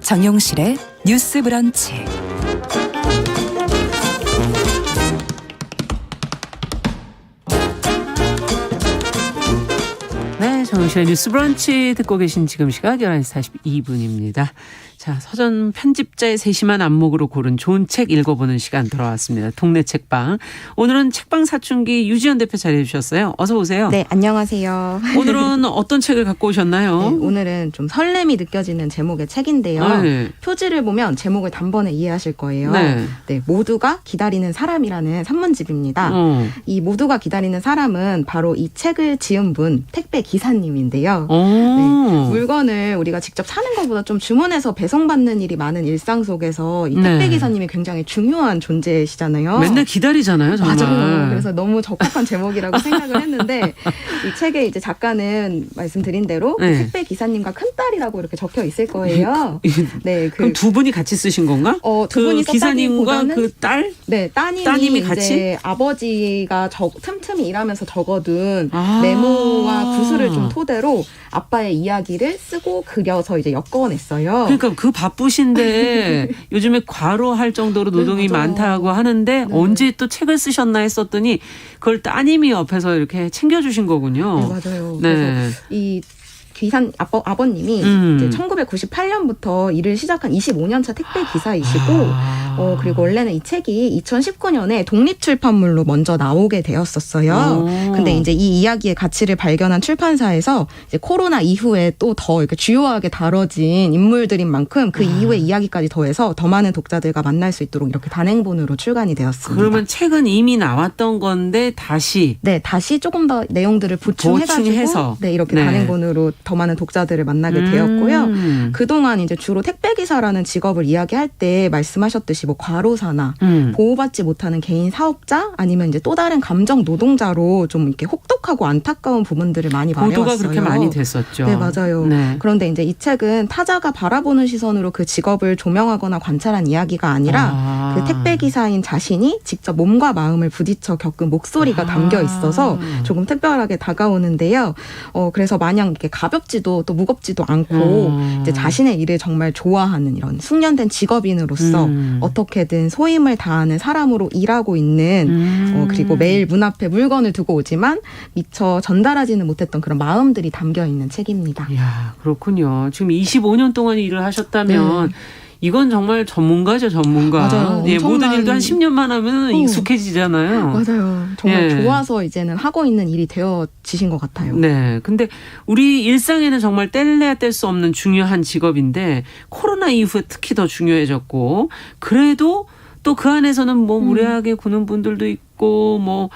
정용실의 뉴스 브런치. 네, 정용실의 뉴스 브런치 듣고 계신 지금 시각 11시 42분입니다. 자, 서점 편집자의 세심한 안목으로 고른 좋은 책 읽어보는 시간 돌아왔습니다. 동네 책방. 오늘은 책방 사춘기 유지연 대표 자리해 주셨어요. 어서 오세요. 네, 안녕하세요. 오늘은 어떤 책을 갖고 오셨나요? 네, 오늘은 좀 설렘이 느껴지는 제목의 책인데요. 네. 표지를 보면 제목을 단번에 이해하실 거예요. 네. 네, 모두가 기다리는 사람이라는 산문집입니다. 이 모두가 기다리는 사람은 바로 이 책을 지은 분, 택배 기사님인데요. 네, 물건을 우리가 직접 사는 것보다 좀 주문해서 배송받는 일이 많은 일상 속에서 이 택배 기사님이 굉장히 중요한 존재시잖아요. 맨날 기다리잖아요, 정말. 맞아요. 그래서 너무 적합한 제목이라고 생각을 했는데 이 책에 이제 작가는 말씀드린 대로 네. 택배 기사님과 큰딸이라고 이렇게 적혀 있을 거예요. 네, 그럼 두 분이 같이 쓰신 건가? 두 분이 기사님과 그 딸? 네, 따님이 같이 이제 아버지가 틈틈이 일하면서 적어둔 메모와 구술을 좀 토대로 아빠의 이야기를 쓰고 그려서 이제 엮어냈어요. 그러니까 그 바쁘신데 요즘에 과로할 정도로 노동이 네, 많다고 하는데 네. 언제 또 책을 쓰셨나 했었더니 그걸 따님이 옆에서 이렇게 챙겨주신 거군요. 네, 맞아요. 네. 그래서 이 아버님이 이제 1998년부터 일을 시작한 25년차 택배 기사이시고 그리고 원래는 이 책이 2019년에 독립출판물로 먼저 나오게 되었었어요. 근데 이제 이 이야기의 가치를 발견한 출판사에서 이제 코로나 이후에 또 더 이렇게 주요하게 다뤄진 인물들인 만큼 그 이후의 이야기까지 더해서 더 많은 독자들과 만날 수 있도록 이렇게 단행본으로 출간이 되었습니다. 그러면 책은 이미 나왔던 건데 다시 조금 더 내용들을 보충해가지고 보충해서. 네, 이렇게 네. 단행본으로 더 많은 독자들을 만나게 되었고요. 그동안 이제 주로 택배기사라는 직업을 이야기할 때 말씀하셨듯이 뭐 과로사나 보호받지 못하는 개인 사업자 아니면 이제 또 다른 감정 노동자로 좀 이렇게 혹독하고 안타까운 부분들을 많이 말해왔어요. 보도가 그렇게 많이 됐었죠. 네, 맞아요. 네. 그런데 이제 이 책은 타자가 바라보는 시선으로 그 직업을 조명하거나 관찰한 이야기가 아니라 그 택배기사인 자신이 직접 몸과 마음을 부딪혀 겪은 목소리가 담겨 있어서 조금 특별하게 다가오는데요. 그래서 마냥 이렇게 가볍지도 또 무겁지도 않고 이제 자신의 일을 정말 좋아하는 이런 숙련된 직업인으로서 어떻게든 소임을 다하는 사람으로 일하고 있는 그리고 매일 문 앞에 물건을 두고 오지만 미처 전달하지는 못했던 그런 마음들이 담겨 있는 책입니다. 이야, 그렇군요. 지금 25년 동안 일을 하셨다면 이건 정말 전문가죠, 전문가. 맞아요. 예, 모든 일도 한 10년만 하면 익숙해지잖아요. 맞아요. 정말 예. 좋아서 이제는 하고 있는 일이 되어지신 것 같아요. 네. 근데 우리 일상에는 정말 뗄래야 뗄 수 없는 중요한 직업인데 코로나 이후에 특히 더 중요해졌고 그래도 또 그 안에서는 뭐 무례하게 구는 분들도 있고 뭐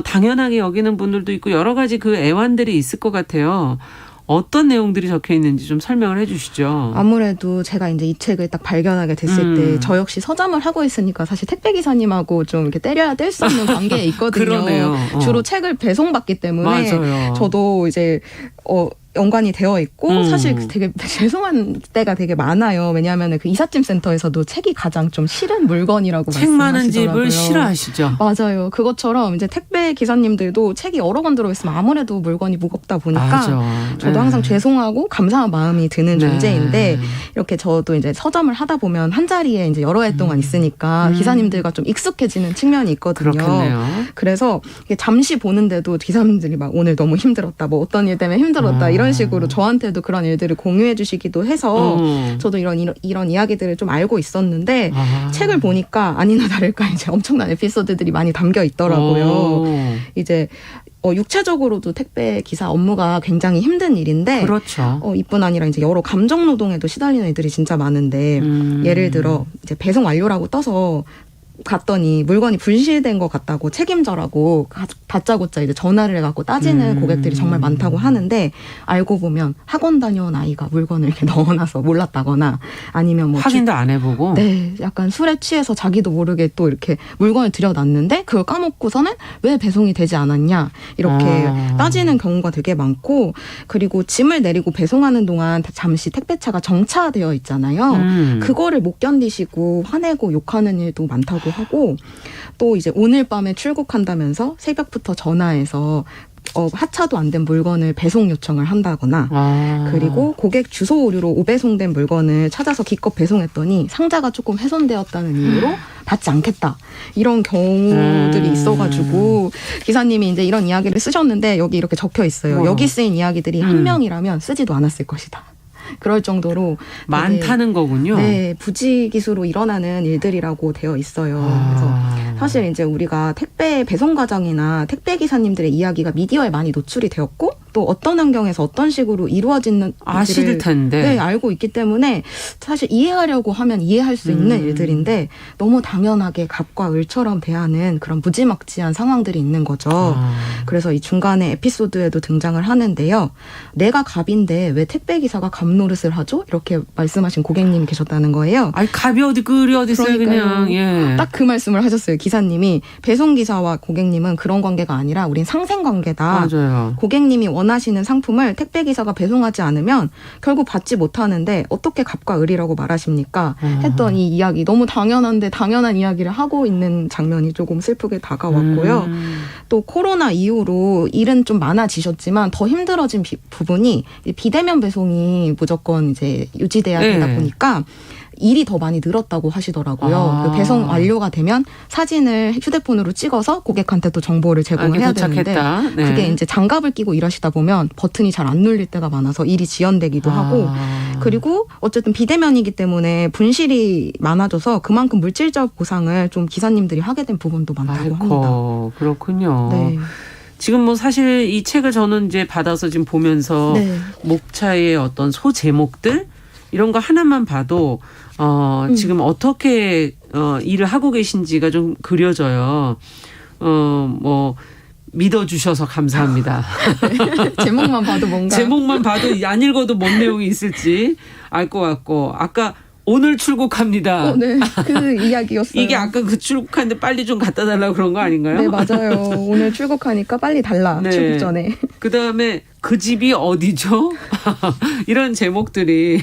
당연하게 여기는 분들도 있고 여러 가지 그 애환들이 있을 것 같아요. 어떤 내용들이 적혀 있는지 좀 설명을 해 주시죠. 아무래도 제가 이제 이 책을 딱 발견하게 됐을 때 저 역시 서점을 하고 있으니까 사실 택배 기사님하고 좀 이렇게 때려야 뗄 수 없는 관계에 있거든요. 그러네요. 주로 책을 배송받기 때문에 맞아요. 저도 이제 연관이 되어 있고 사실 되게 죄송한 때가 되게 많아요. 왜냐하면 그 이삿짐 센터에서도 책이 가장 좀 싫은 물건이라고 책 많은 말씀하시더라고요. 집을 싫어하시죠. 맞아요. 그것처럼 이제 택배 기사님들도 책이 여러 권 들어있으면 아무래도 물건이 무겁다 보니까 맞아. 저도 항상 죄송하고 감사한 마음이 드는 존재인데 이렇게 저도 이제 서점을 하다 보면 한 자리에 이제 여러 해 동안 있으니까 기사님들과 좀 익숙해지는 측면이 있거든요. 그렇겠네요. 그래서 이게 잠시 보는데도 기사님들이 막 오늘 너무 힘들었다, 뭐 어떤 일 때문에 힘들었다 이런 식으로 저한테도 그런 일들을 공유해 주시기도 해서 저도 이런 이야기들을 좀 알고 있었는데 책을 보니까 아니나 다를까 이제 엄청난 에피소드들이 많이 담겨 있더라고요. 이제 육체적으로도 택배 기사 업무가 굉장히 힘든 일인데 그렇죠. 이뿐 아니라 이제 여러 감정 노동에도 시달리는 일들이 진짜 많은데 예를 들어 이제 배송 완료라고 떠서 갔더니 물건이 분실된 것 같다고 책임져라고 다짜고짜 이제 전화를 해갖고 따지는 고객들이 정말 많다고 하는데 알고 보면 학원 다녀온 아이가 물건을 이렇게 넣어놔서 몰랐다거나 아니면 뭐 확인도 안 해보고 네, 약간 술에 취해서 자기도 모르게 또 이렇게 물건을 들여놨는데 그걸 까먹고서는 왜 배송이 되지 않았냐 이렇게 따지는 경우가 되게 많고 그리고 짐을 내리고 배송하는 동안 잠시 택배차가 정차되어 있잖아요. 그거를 못 견디시고 화내고 욕하는 일도 많다고 하고 또 이제 오늘 밤에 출국한다면서 새벽부터 전화해서 하차도 안 된 물건을 배송 요청을 한다거나 그리고 고객 주소 오류로 오배송된 물건을 찾아서 기껏 배송했더니 상자가 조금 훼손되었다는 이유로 받지 않겠다. 이런 경우들이 있어가지고 기사님이 이제 이런 이야기를 쓰셨는데 여기 이렇게 적혀 있어요. 여기 쓰인 이야기들이 한 명이라면 쓰지도 않았을 것이다. 그럴 정도로 많다는 거군요. 네, 부지기수로 일어나는 일들이라고 되어 있어요. 그래서 사실 이제 우리가 택배 배송 과정이나 택배 기사님들의 이야기가 미디어에 많이 노출이 되었고 또 어떤 환경에서 어떤 식으로 이루어지는 아실 텐데. 네, 알고 있기 때문에 사실 이해하려고 하면 이해할 수 있는 일들인데 너무 당연하게 갑과 을처럼 대하는 그런 무지막지한 상황들이 있는 거죠. 그래서 이 중간에 에피소드에도 등장을 하는데요. 내가 갑인데 왜 택배 기사가 갑 노릇을 하죠? 이렇게 말씀하신 고객님이 계셨다는 거예요. 아니 갑이 어디 끌이 어디 있어요 그냥. 예. 딱 그 말씀을 하셨어요. 기사님이 배송 기사와 고객님은 그런 관계가 아니라 우린 상생 관계다. 맞아요. 고객님이 원하시는 상품을 택배 기사가 배송하지 않으면 결국 받지 못하는데 어떻게 갑과 을이라고 말하십니까? 했던 이 이야기 너무 당연한데 당연한 이야기를 하고 있는 장면이 조금 슬프게 다가왔고요. 또 코로나 이후로 일은 좀 많아지셨지만 더 힘들어진 부분이 비대면 배송이 무조건 이제 유지돼야 되다 보니까 일이 더 많이 늘었다고 하시더라고요. 그 배송 완료가 되면 사진을 휴대폰으로 찍어서 고객한테 또 정보를 제공을 해야 되는데 그게 이제 장갑을 끼고 일하시다 보면 버튼이 잘 안 눌릴 때가 많아서 일이 지연되기도 하고 그리고 어쨌든 비대면이기 때문에 분실이 많아져서 그만큼 물질적 보상을 좀 기사님들이 하게 된 부분도 많다고 합니다. 그렇군요. 네. 지금 뭐 사실 이 책을 저는 이제 받아서 지금 보면서 목차의 어떤 소제목들 이런 거 하나만 봐도 지금 어떻게 일을 하고 계신지가 좀 그려져요. 뭐 믿어주셔서 감사합니다. 제목만 봐도 뭔가 제목만 봐도 안 읽어도 뭔 내용이 있을지 알 것 같고 아까 오늘 출국합니다. 네, 그 이야기였어요. 이게 아까 그 출국하는데 빨리 좀 갖다 달라고 그런 거 아닌가요? 네, 맞아요. 오늘 출국하니까 빨리 달라. 네. 출국 전에. 그다음에 그 집이 어디죠? 이런 제목들이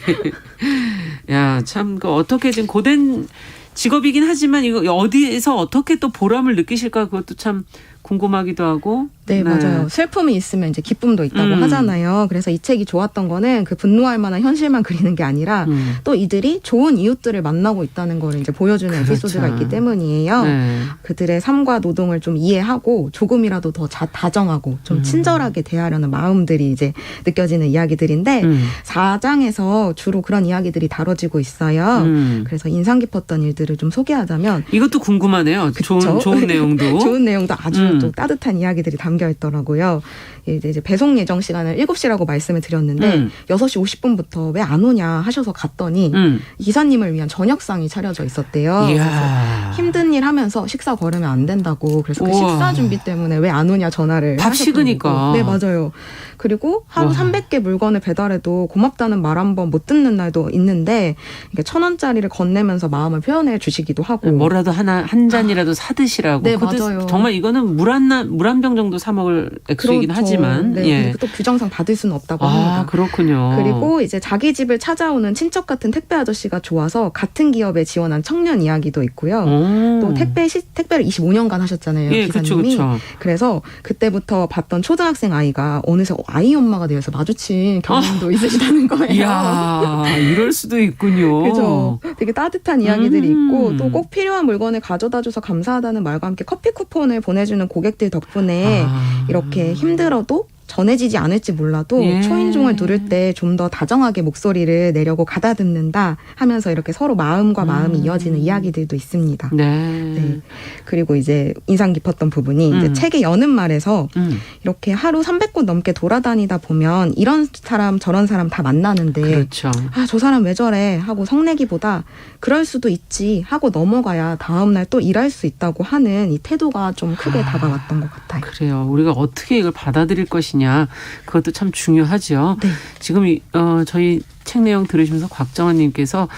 야, 참 그 어떻게 지금 고된 직업이긴 하지만 이거 어디에서 어떻게 또 보람을 느끼실까 그것도 참 궁금하기도 하고. 네, 맞아요. 슬픔이 있으면 이제 기쁨도 있다고 하잖아요. 그래서 이 책이 좋았던 거는 그 분노할 만한 현실만 그리는 게 아니라 또 이들이 좋은 이웃들을 만나고 있다는 걸 이제 보여주는 에피소드가 있기 때문이에요. 네. 그들의 삶과 노동을 좀 이해하고 조금이라도 더 다정하고 좀 친절하게 대하려는 마음들이 이제 느껴지는 이야기들인데 4장에서 주로 그런 이야기들이 다뤄지고 있어요. 그래서 인상 깊었던 일들을 좀 소개하자면 이것도 궁금하네요. 좋은 내용도. 좋은 내용도 아주 또 따뜻한 이야기들이 담겨 있더라고요. 이제 배송 예정 시간을 7시라고 말씀을 드렸는데 6시 50분부터 왜 안 오냐 하셔서 갔더니 기사님을 위한 저녁상이 차려져 있었대요. 그래서 힘든 일 하면서 식사 거르면 안 된다고. 그래서 그 식사 준비 때문에 왜 안 오냐 전화를 밥 식으니까. 네, 맞아요. 그리고 하루 300개 물건을 배달해도 고맙다는 말 한 번 못 듣는 날도 있는데 1,000원짜리를 건네면서 마음을 표현해 주시기도 하고 뭐라도 한 잔이라도 사드시라고. 네, 맞아요. 정말 이거는 물 한 병 정도 사 먹을 액수이긴 하지만. 네, 예. 또 규정상 받을 수는 없다고 합니다. 그렇군요. 그리고 이제 자기 집을 찾아오는 친척 같은 택배 아저씨가 좋아서 같은 기업에 지원한 청년 이야기도 있고요. 또 택배를 25년간 하셨잖아요. 예, 기사님이. 그쵸. 그래서 그때부터 봤던 초등학생 아이가 어느새 아이 엄마가 되어서 마주친 경험도 있으시다는 거예요. 이야, 이럴 수도 있군요. 그죠. 되게 따뜻한 이야기들이 있고 또 꼭 필요한 물건을 가져다줘서 감사하다는 말과 함께 커피 쿠폰을 보내주는 고객들 덕분에 이렇게 힘들어도 전해지지 않을지 몰라도 초인종을 누를 때 좀 더 다정하게 목소리를 내려고 가다듬는다 하면서 이렇게 서로 마음과 마음이 이어지는 이야기들도 있습니다. 네. 그리고 이제 인상 깊었던 부분이 이제 책의 여는 말에서 이렇게 하루 300곳 넘게 돌아다니다 보면 이런 사람 저런 사람 다 만나는데 그렇죠. 저 사람 왜 저래 하고 성내기보다 그럴 수도 있지 하고 넘어가야 다음날 또 일할 수 있다고 하는 이 태도가 좀 크게 다가왔던 것 같아요. 그래요. 우리가 어떻게 이걸 받아들일 것이냐 그것도 참 중요하죠. 네. 지금 저희 책 내용 들으시면서 곽정환님께서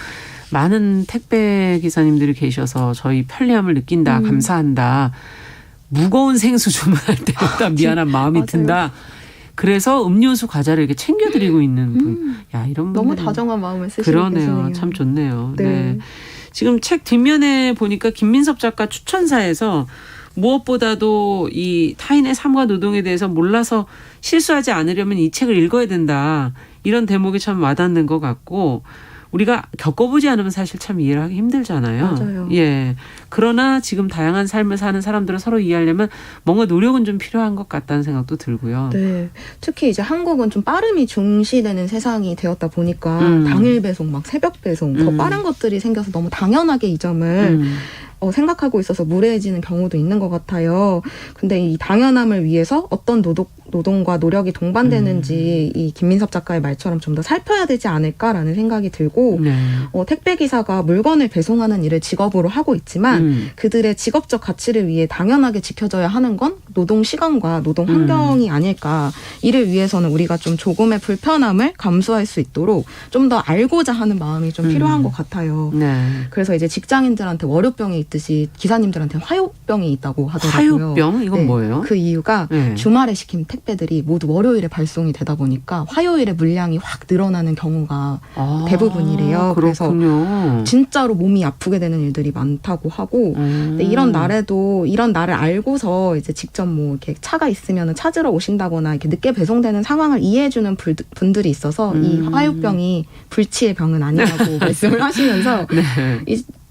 많은 택배 기사님들이 계셔서 저희 편리함을 느낀다. 감사한다. 무거운 생수 주문할 때마다 미안한 마음이 든다. 그래서 음료수 과자를 이렇게 챙겨드리고 있는 분. 야, 이런 분들 너무 다정한 마음을 쓰시는 그러네요. 참 좋네요. 네. 지금 책 뒷면에 보니까 김민섭 작가 추천사에서 무엇보다도 이 타인의 삶과 노동에 대해서 몰라서 실수하지 않으려면 이 책을 읽어야 된다. 이런 대목이 참 와닿는 것 같고 우리가 겪어보지 않으면 사실 참 이해를 하기 힘들잖아요. 맞아요. 예. 그러나 지금 다양한 삶을 사는 사람들을 서로 이해하려면 뭔가 노력은 좀 필요한 것 같다는 생각도 들고요. 네. 특히 이제 한국은 좀 빠름이 중시되는 세상이 되었다 보니까 당일 배송, 막 새벽 배송, 더 빠른 것들이 생겨서 너무 당연하게 이 점을 생각하고 있어서 무례해지는 경우도 있는 것 같아요. 근데 이 당연함을 위해서 어떤 노동과 노력이 동반되는지 이 김민섭 작가의 말처럼 좀 더 살펴야 되지 않을까라는 생각이 들고 네. 택배 기사가 물건을 배송하는 일을 직업으로 하고 있지만 그들의 직업적 가치를 위해 당연하게 지켜져야 하는 건 노동 시간과 노동 환경이 아닐까. 이를 위해서는 우리가 좀 조금의 불편함을 감수할 수 있도록 좀 더 알고자 하는 마음이 좀 필요한 것 같아요. 네. 그래서 이제 직장인들한테 월요병이 있듯이 기사님들한테는 화요병이 있다고 하더라고요. 화요병? 이건 네. 뭐예요? 그 이유가 네. 주말에 시킨 택배들이 모두 월요일에 발송이 되다 보니까 화요일에 물량이 확 늘어나는 경우가 대부분이래요. 그렇군요. 그래서 진짜로 몸이 아프게 되는 일들이 많다고 하고 근데 이런 날을 알고서 이제 직접 뭐 이렇게 차가 있으면 찾으러 오신다거나 이렇게 늦게 배송되는 상황을 이해해주는 분들이 있어서 이 화요병이 불치의 병은 아니라고 말씀을 하시면서 네.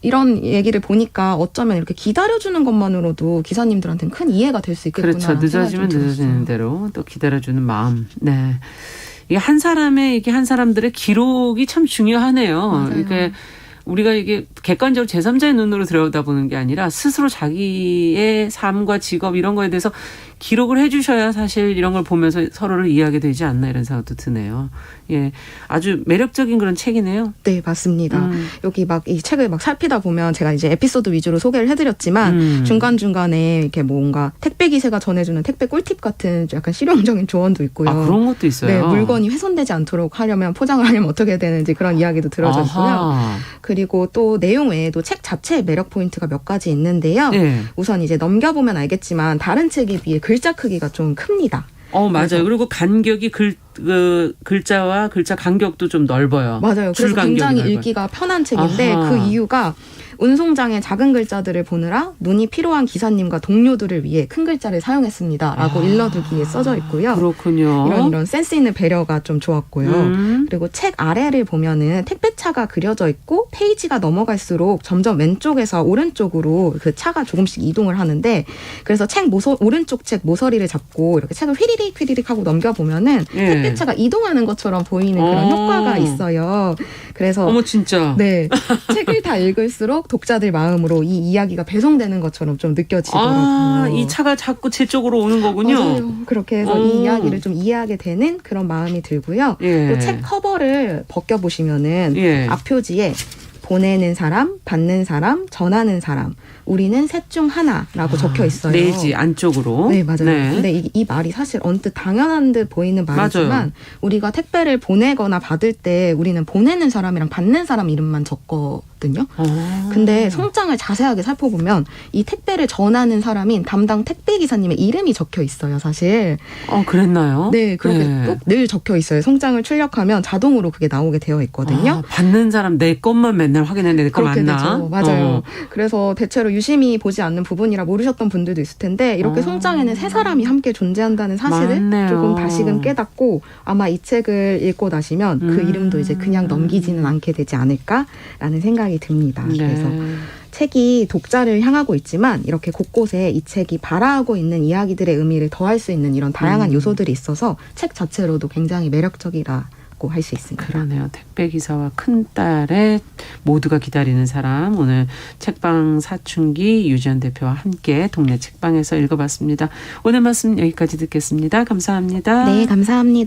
이런 얘기를 보니까 어쩌면 이렇게 기다려주는 것만으로도 기사님들한테는 큰 이해가 될 수 있겠구나. 그렇죠. 늦어지면 늦어지는 대로 또 기다려주는 마음. 네. 이게 한 사람들의 기록이 참 중요하네요. 맞아요. 이게 우리가 이게 객관적으로 제3자의 눈으로 들여다보는 게 아니라 스스로 자기의 삶과 직업 이런 거에 대해서 기록을 해 주셔야 사실 이런 걸 보면서 서로를 이해하게 되지 않나 이런 생각도 드네요. 예. 아주 매력적인 그런 책이네요. 네, 맞습니다. 여기 막 이 책을 막 살피다 보면 제가 이제 에피소드 위주로 소개를 해드렸지만 중간중간에 이렇게 뭔가 택배 기사가 전해주는 택배 꿀팁 같은 약간 실용적인 조언도 있고요. 그런 것도 있어요. 네, 물건이 훼손되지 않도록 하려면 포장을 하려면 어떻게 해야 되는지 그런 이야기도 들어져 있고요. 그리고 또 내용 외에도 책 자체의 매력 포인트가 몇 가지 있는데요. 네. 우선 이제 넘겨보면 알겠지만 다른 책에 비해 글자 크기가 좀 큽니다. 맞아요. 그리고 간격이 글자와 글자 간격도 좀 넓어요. 맞아요. 줄 그래서 간격이 굉장히 넓어요. 읽기가 편한 책인데 아하. 그 이유가 운송장의 작은 글자들을 보느라 눈이 필요한 기사님과 동료들을 위해 큰 글자를 사용했습니다라고 일러두기에 써져 있고요. 그렇군요. 이런 센스 있는 배려가 좀 좋았고요. 그리고 책 아래를 보면은 택배차가 그려져 있고 페이지가 넘어갈수록 점점 왼쪽에서 오른쪽으로 그 차가 조금씩 이동을 하는데 그래서 오른쪽 책 모서리를 잡고 이렇게 책을 휘리릭 하고 넘겨보면은 예. 택배차가 이동하는 것처럼 보이는 그런 효과가 있어요. 그래서 어머 진짜. 네, 책을 다 읽을수록 독자들 마음으로 이 이야기가 배송되는 것처럼 좀 느껴지더라고요. 이 차가 자꾸 제 쪽으로 오는 거군요. 맞아요. 그렇게 해서 이 이야기를 좀 이해하게 되는 그런 마음이 들고요. 예. 또 책 커버를 벗겨보시면은 예. 앞표지에 보내는 사람, 받는 사람, 전하는 사람. 우리는 셋 중 하나라고 적혀 있어요. 내지 안쪽으로. 네, 맞아요. 네. 근데 이 말이 사실 언뜻 당연한 듯 보이는 말이지만 맞아요. 우리가 택배를 보내거나 받을 때 우리는 보내는 사람이랑 받는 사람 이름만 적거든요. 근데 송장을 자세하게 살펴보면 이 택배를 전하는 사람인 담당 택배 기사님의 이름이 적혀 있어요, 사실. 그랬나요? 네, 그렇게 꼭 늘 적혀 있어요. 송장을 출력하면 자동으로 그게 나오게 되어 있거든요. 받는 사람 내 것만 맨날 확인했는데 내 거 그렇게 맞나? 되죠. 맞아요. 그래서 대체로 유심히 보지 않는 부분이라 모르셨던 분들도 있을 텐데 이렇게 송장에는 세 사람이 함께 존재한다는 사실을 맞네요. 조금 다시금 깨닫고 아마 이 책을 읽고 나시면 그 이름도 이제 그냥 넘기지는 않게 되지 않을까라는 생각이 듭니다. 네. 그래서 책이 독자를 향하고 있지만 이렇게 곳곳에 이 책이 발화하고 있는 이야기들의 의미를 더할 수 있는 이런 다양한 요소들이 있어서 책 자체로도 굉장히 매력적이라고 할 수 있습니다. 그러네요. 택배 기사와 큰딸의 모두가 기다리는 사람. 오늘 책방 사춘기 유지연 대표와 함께 동네 책방에서 읽어봤습니다. 오늘 말씀 여기까지 듣겠습니다. 감사합니다. 네, 감사합니다.